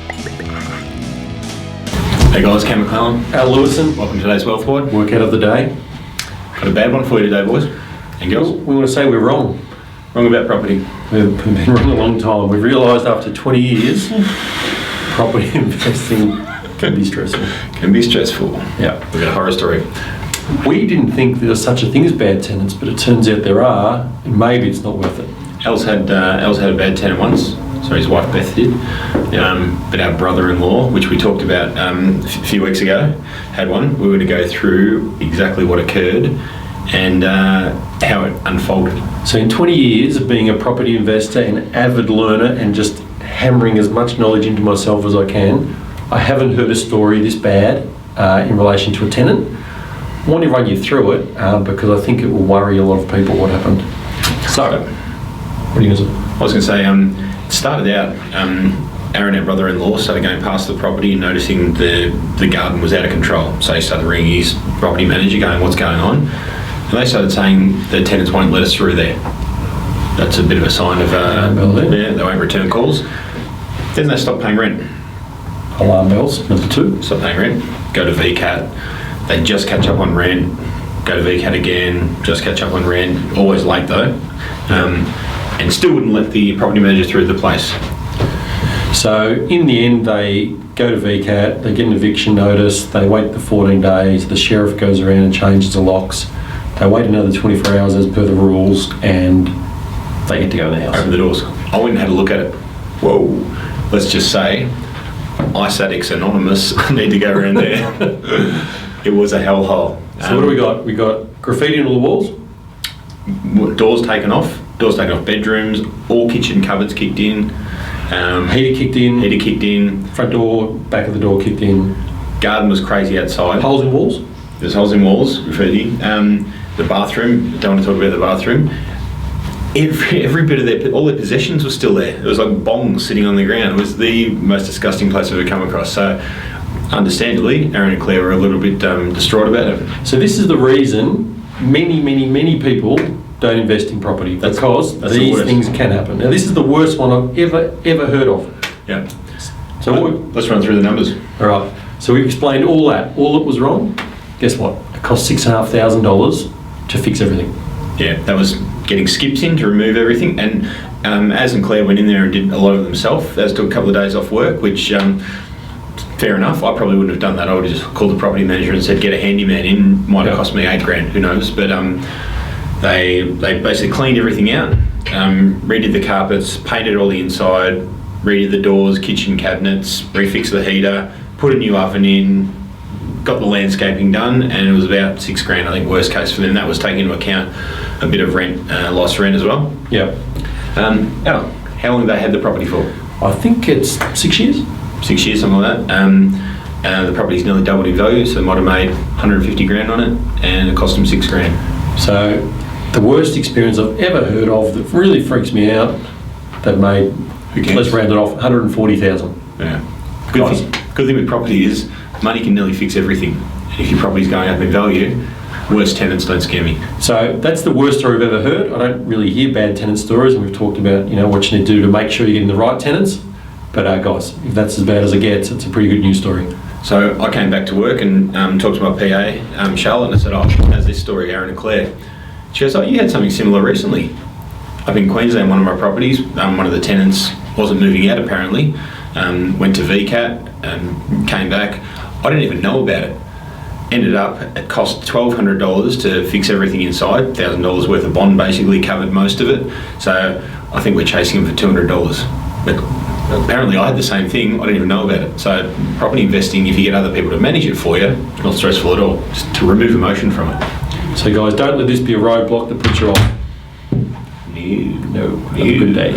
Hey guys, Cam McClellan. Al Lewison. Welcome to today's Wealth Word. Workout of the day. Got a bad one for you today, boys and girls. We want to say we're wrong. Wrong about property. We've been wrong a long time. We've realised after 20 years, property investing can be stressful. Can be stressful. Yeah. We've got a horror story. We didn't think there was such a thing as bad tenants, but it turns out there are, and maybe it's not worth it. Al's had a bad tenant once. So his wife Beth did. But our brother-in-law, which we talked about a few weeks ago, had one. We were to go through exactly what occurred and how it unfolded. So in 20 years of being a property investor and avid learner and just hammering as much knowledge into myself as I can, I haven't heard a story this bad in relation to a tenant. I want to run you through it because I think it will worry a lot of people what happened. So, what are you going to say? I was going to say, it started out, Aaron, our brother-in-law, started going past the property and noticing the garden was out of control. So he started ringing his property manager going, what's going on? And they started saying the tenants won't let us through there. That's a bit of a sign of, they won't return calls. Then they stopped paying rent. Alarm bells, number 2. Stop paying rent, go to VCAT. They just catch up on rent, go to VCAT again, just catch up on rent. Always late though. And still wouldn't let the property manager through the place. So in the end, they go to VCAT, they get an eviction notice, they wait the 14 days, the sheriff goes around and changes the locks. They wait another 24 hours as per the rules, and they get to go in the house. Open the doors. I went and had a look at it. Whoa. Let's just say, Ice Addicts Anonymous need to go around there. It was a hellhole. So what do we got? We got graffiti on all the walls? Doors taken off bedrooms, all kitchen cupboards kicked in. Heater kicked in. Front door, back of the door kicked in. Garden was crazy outside. Holes in walls? There's holes in walls, graffiti. The bathroom, don't want to talk about the bathroom. Every bit of all their possessions were still there. It was like bongs sitting on the ground. It was the most disgusting place I've ever come across. So, understandably, Aaron and Claire were a little bit distraught about it. So this is the reason many people don't invest in property, because these things can happen. Now this is the worst one I've ever heard of. Yeah. So let's run through the numbers. All right. So we've explained all that was wrong. Guess what? It cost $6,500 to fix everything. Yeah, that was getting skips in to remove everything. And Az and Claire went in there and did a lot of it themselves. Az took a couple of days off work, which fair enough. I probably wouldn't have done that. I would have just called the property manager and said, get a handyman in. Might have cost me $8,000, who knows? But they basically cleaned everything out, redid the carpets, painted all the inside, redid the doors, kitchen cabinets, refixed the heater, put a new oven in, got the landscaping done, and it was about $6,000, I think, worst case for them. That was taking into account a bit of rent, lost rent as well. Yeah. How long have they had the property for? I think it's 6 years. 6 years, something like that. The property's nearly doubled in value, so they might have made $150,000 on it, and it cost them $6,000. So the worst experience I've ever heard of that really freaks me out, they've made, let's round it off, $140,000. Yeah. Good thing with property is money can nearly fix everything. If your property's going up in value, worst tenants don't scare me. So that's the worst story I've ever heard. I don't really hear bad tenant stories, and we've talked about what you need to do to make sure you're getting the right tenants. But guys, if that's as bad as it gets, it's a pretty good news story. So I came back to work and talked to my PA, Charlotte, and I said, how's this story, Aaron and Claire? She goes, you had something similar recently. Up in Queensland, one of my properties, one of the tenants wasn't moving out apparently, went to VCAT and came back. I didn't even know about it. Ended up, it cost $1,200 to fix everything inside. $1,000 worth of bond basically covered most of it. So I think we're chasing them for $200. But apparently I had the same thing, I didn't even know about it. So property investing, if you get other people to manage it for you, it's not stressful at all, just to remove emotion from it. So guys, don't let this be a roadblock that puts you off. No. Have a good day.